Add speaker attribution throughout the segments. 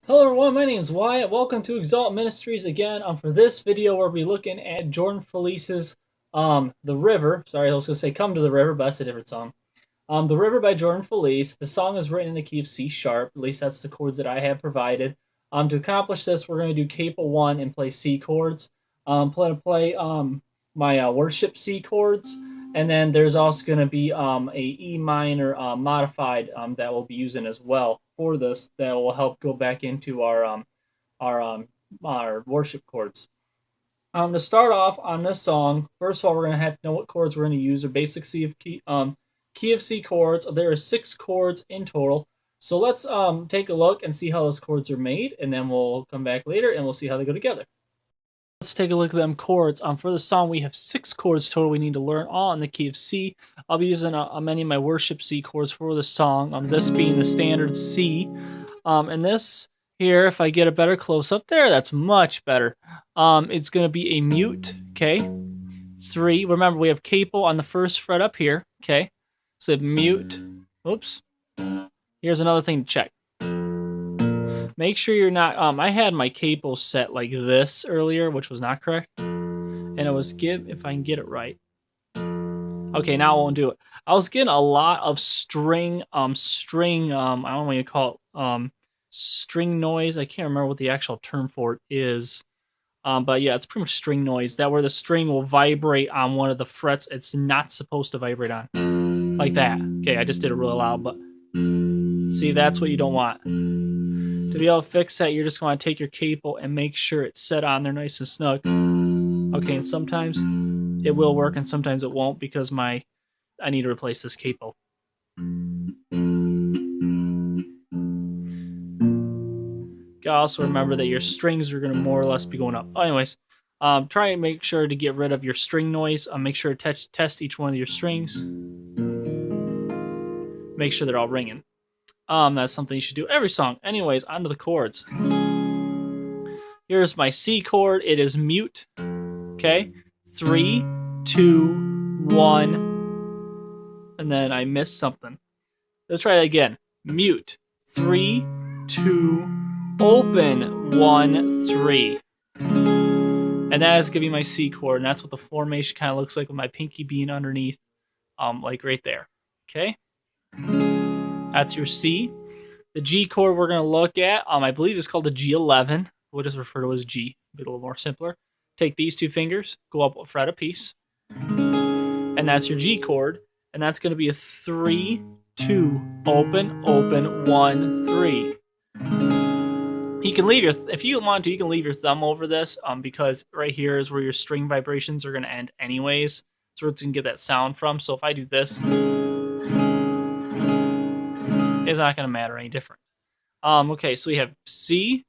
Speaker 1: Hello everyone, my name is Wyatt. Welcome to XALT Ministries again. For this video, we'll be looking at Jordan Feliz's The River. Sorry, I was going to say Come to the River, but that's a different song. The River by Jordan Feliz. The song is written in the key of C sharp. At least that's the chords that I have provided. To accomplish this, we're going to do capo 1 and play C chords. Play my worship C chords. And then there's also going to be a E minor modified that we'll be using as well for this. That will help go back into our our worship chords. To start off on this song, first of all, we're going to have to know what chords we're going to use. They're basic key of C chords. There are 6 chords in total. So let's take a look and see how those chords are made, and then we'll come back later and we'll see how they go together. Let's take a look at them chords. For the song, we have 6 chords total we need to learn, all in the key of C. I'll be using many of my worship C chords for the song, this being the standard C. And this here, if I get a better close-up there, that's much better. It's going to be a mute, okay? 3. Remember, we have capo on the first fret up here, okay? So mute. Oops. Here's another thing to check. Make sure you're not, I had my capo set like this earlier, which was not correct. And it was if I can get it right. Okay, now I won't do it. I was getting a lot of string, I don't know what you call it, string noise. I can't remember what the actual term for it is. But yeah, it's pretty much string noise. That where the string will vibrate on one of the frets it's not supposed to vibrate on. Like that. Okay, I just did it really loud, but see, that's what you don't want. To be able to fix that, you're just going to take your capo and make sure it's set on there nice and snug. Okay, and sometimes it will work and sometimes it won't because I need to replace this capo. Also remember that your strings are going to more or less be going up. Anyways, try and make sure to get rid of your string noise. Make sure to test each one of your strings. Make sure they're all ringing. That's something you should do every song. Anyways, onto the chords. Here's my C chord. It is mute. Okay, 3, 2, 1, and then I missed something. Let's try it again. Mute. 3, 2, open. 1, 3. And that is gonna be my C chord, and that's what the formation kind of looks like with my pinky being underneath, like right there. Okay. That's your C. The G chord we're going to look at, I believe it's called the G11. We'll just refer to it as G. Be a little more simpler. Take these 2 fingers, go up a fret apiece, and that's your G chord. And that's going to be a 3, 2, open, open, 1, 3. You can leave if you want to, you can leave your thumb over this, because right here is where your string vibrations are going to end anyways. So it's going to get that sound from. So if I do this, it's not going to matter any different. Okay, so we have C,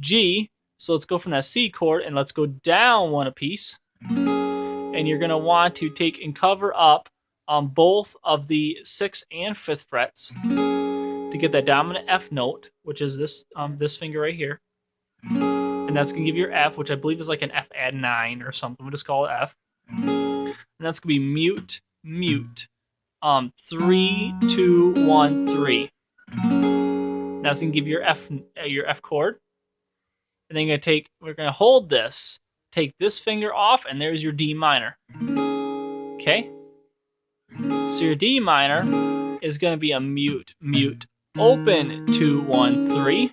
Speaker 1: G. So let's go from that C chord and let's go down 1 apiece. And you're going to want to take and cover up both of the 6th and 5th frets to get that dominant F note, which is this finger right here. And that's going to give you your F, which I believe is like an F add 9 or something. We'll just call it F. And that's going to be mute, mute. 3, 2, 1, 3. That's going to give you your F chord. And then we're going to hold this, take this finger off, and there's your D minor. Okay? So your D minor is going to be a mute, mute, open, 2, 1, 3.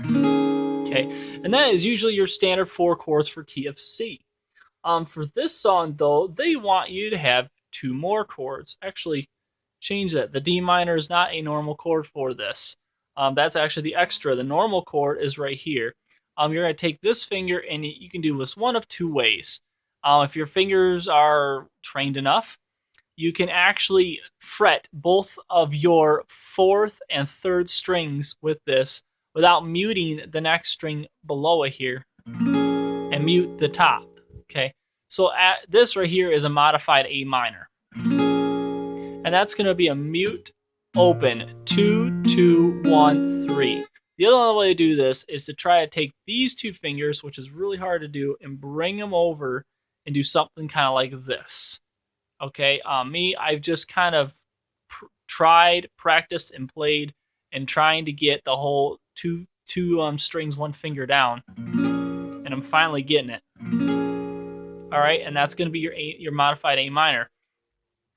Speaker 1: Okay? And that is usually your standard 4 chords for key of C. For this song, though, they want you to have 2 more chords. Actually, change that. The D minor is not a normal chord for this. That's actually the extra. The normal chord is right here. You're going to take this finger, and you can do this one of 2 ways. If your fingers are trained enough, you can actually fret both of your 4th and 3rd strings with this without muting the next string below it here and mute the top. Okay, so this right here is a modified A minor. And that's going to be a mute, open, 2, 2, 1, 3. The other way to do this is to try to take these 2 fingers, which is really hard to do, and bring them over and do something kind of like this. Okay, I've just kind of tried, practiced, and played, and trying to get the whole two two strings one finger down, and I'm finally getting it. All right, and that's going to be your modified A minor.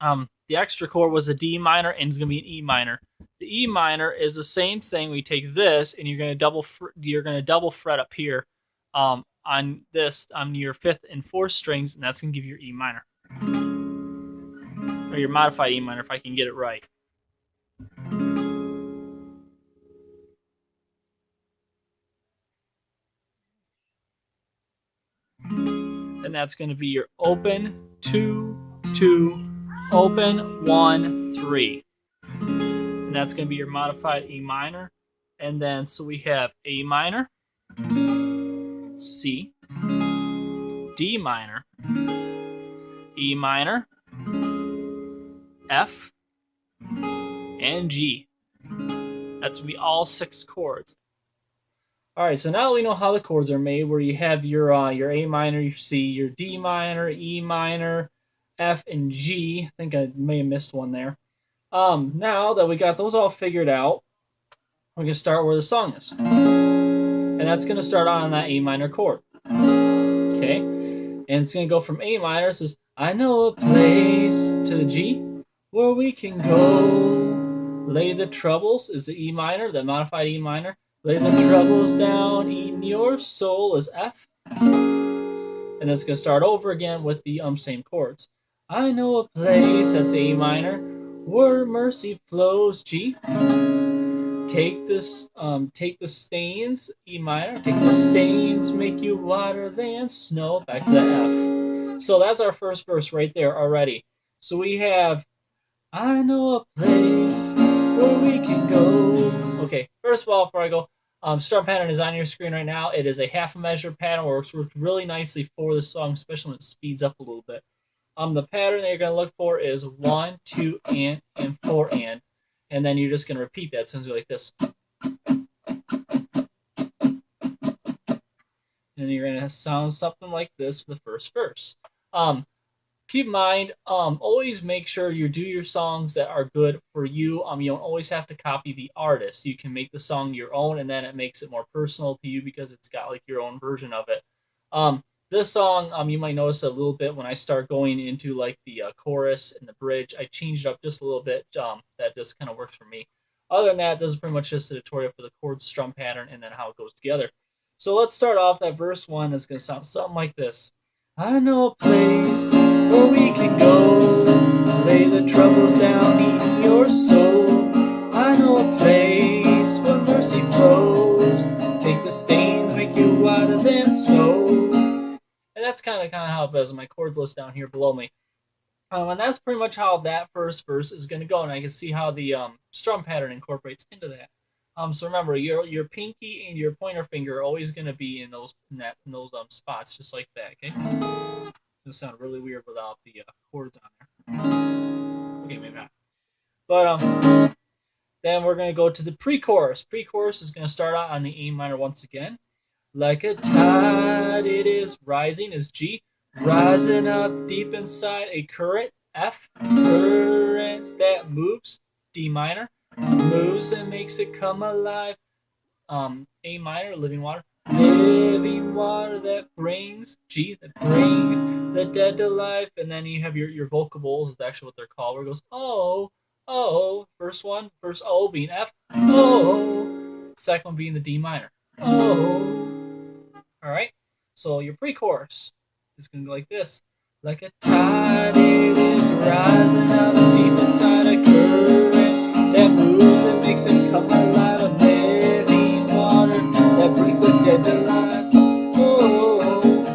Speaker 1: The extra chord was a D minor, and it's going to be an E minor. The E minor is the same thing. We take this, and you're going to double fret up here on your 5th and 4th strings, and that's going to give you your E minor, or your modified E minor, if I can get it right. And that's going to be your open 2 2, open 1 3, and that's going to be your modified E minor. And then so we have A minor, C, D minor, E minor, F, and G. That's going to be all 6 chords. All right, so now that we know how the chords are made, where you have your A minor, your C, your D minor, E minor, F, and G. I think I may have missed one there. Now that we got those all figured out, we're going to start where the song is. And that's going to start on that A minor chord. Okay? And it's going to go from A minor. It says, I know a place, to the G, where we can go. Lay the troubles is the E minor, the modified E minor. Lay the troubles down in your soul is F. And it's going to start over again with the same chords. I know a place, that's A minor, where mercy flows, G. Take the stains, E minor. Take the stains, make you whiter than snow. Back to the F. So that's our first verse right there already. So we have, I know a place where we can go. Okay, first of all, before I go, Strum Pattern is on your screen right now. It is a half a measure pattern, works really nicely for the song, especially when it speeds up a little bit. The pattern that you're going to look for is 1, 2, and 4, and then you're just going to repeat that. So it's like this. And you're going to sound something like this for the first verse. Keep in mind, always make sure you do your songs that are good for you. You don't always have to copy the artist. You can make the song your own, and then it makes it more personal to you because it's got like your own version of it. This song, you might notice a little bit when I start going into like the chorus and the bridge. I changed it up just a little bit. That just kind of works for me. Other than that, this is pretty much just a tutorial for the chords, strum pattern, and then how it goes together. So let's start off that verse 1. It's going to sound something like this. I know a place where we can go, lay the troubles down in your soul. I know a place where mercy flows, take the stains, make you whiter than snow. And that's kind of how it does. My chords list down here below me. And that's pretty much how that first verse is going to go. And I can see how the strum pattern incorporates into that. So remember, your pinky and your pointer finger are always going to be in those spots, just like that. Okay, it's going to sound really weird without the chords on there. Okay, maybe not. But then we're going to go to the pre-chorus. Pre-chorus is going to start out on the A minor once again. Like a tide, it is rising is G, rising up deep inside a current F, current that moves D minor. Moves and makes it come alive. A minor, living water. Living water that brings G, that brings the dead to life. And then you have your vocal bowls, is actually what they're called, where it goes, oh, oh. First one, first O being F, oh. Second one being the D minor, oh. Alright, so your pre-chorus is going to go like this. Like a tide, it is rising up deep inside a current that moves and makes it come alive, a living water that brings the dead to life. Oh,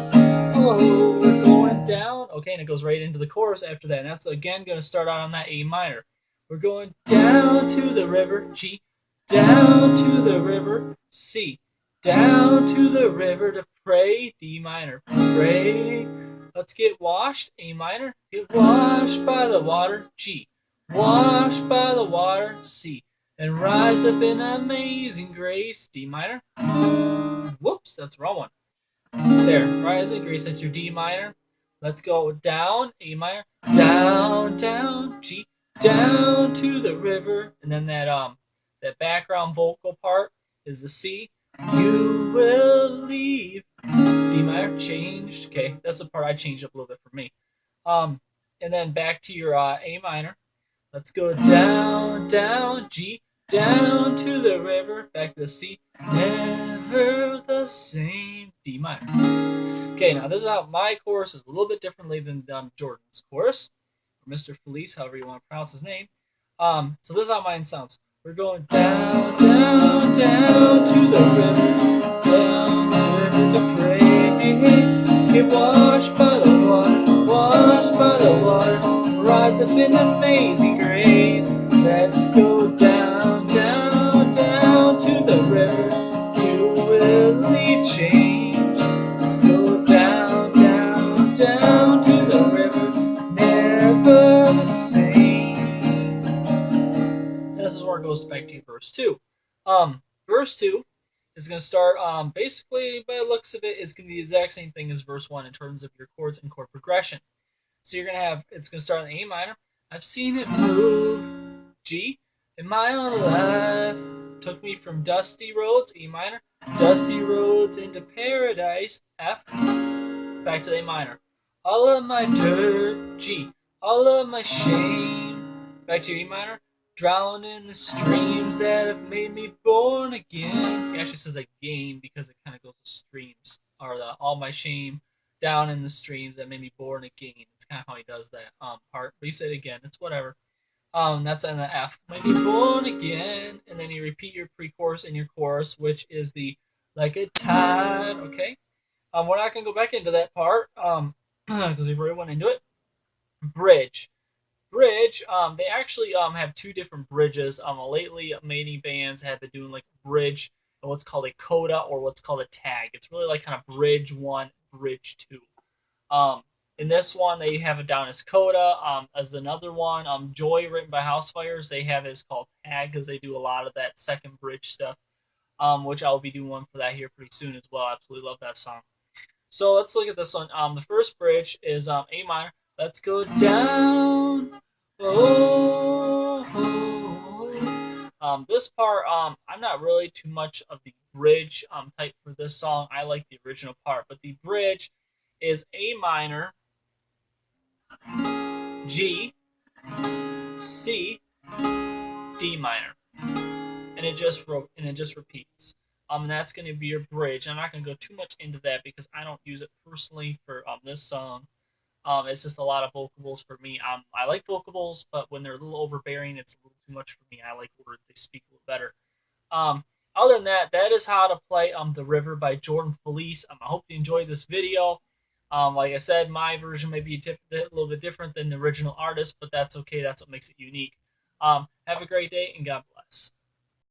Speaker 1: oh, we're going down. Okay, and it goes right into the chorus after that. And that's again going to start out on that A minor. We're going down to the river, G, down to the river, C, down to the river to pray, D minor, pray. Let's get washed, A minor, get washed by the water, G. Washed by the water, C, and rise up in amazing grace, D minor. Whoops, that's the wrong one. There, rise in grace, that's your D minor. Let's go down, A minor, down, down, G, down to the river, and then that background vocal part is the C, you will leave. D minor changed. Okay, that's the part I changed up a little bit for me. And then back to your A minor. Let's go down, down, G, down to the river, back to the C, never the same, D minor. Okay, now this is how my chorus is a little bit differently than Jordan's chorus, or Mr. Feliz, however you want to pronounce his name. So this is how mine sounds. We're going down, down, down to the river, down to the river to pray. Let's get washed by the water, washed by the water, rise up in amazing grace. Let's go down, down, down to the river, you will leave change. Let's go down, down, down to the river, never the same. And this is where it goes back to verse 2. Verse 2 is going to start, basically, by the looks of it, it's going to be the exact same thing as verse 1 in terms of your chords and chord progression. So you're going to have, it's going to start in A minor. I've seen it move, G, in my own life. Took me from dusty roads, E minor, dusty roads into paradise, F, back to A minor. All of my dirt, G, all of my shame, back to E minor. Drown in the streams that have made me born again. He actually says again because it kind of goes to streams, or all my shame down in the streams that made me born again. It's kind of how he does that part. But you say it again. It's whatever. That's on the F. Made me born again, and then you repeat your pre-chorus and your chorus, which is the like a tide. Okay. We're not gonna go back into that part because we've already went into it. Bridge. They actually have two different bridges. Lately, many bands have been doing like bridge and what's called a coda or what's called a tag. It's really like kind of bridge 1, bridge 2. In this one, they have it down as coda. As another one, Joy, written by Housefires, they have it as called tag because they do a lot of that second bridge stuff, which I'll be doing one for that here pretty soon as well. I absolutely love that song. So let's look at this one. The first bridge is A minor. Let's go down. Oh. This part, I'm not really too much of the bridge type for this song. I like the original part, but the bridge is A minor, G, C, D minor, and it just repeats. And that's going to be your bridge. I'm not going to go too much into that because I don't use it personally for this song. It's just a lot of vocables for me. I like vocables, but when they're a little overbearing, it's a little too much for me. I like words; they speak a little better. Other than that, that is how to play The River by Jordan Feliz. I hope you enjoyed this video. Like I said, my version may be a little bit different than the original artist, but that's okay. That's what makes it unique. Have a great day, and God bless.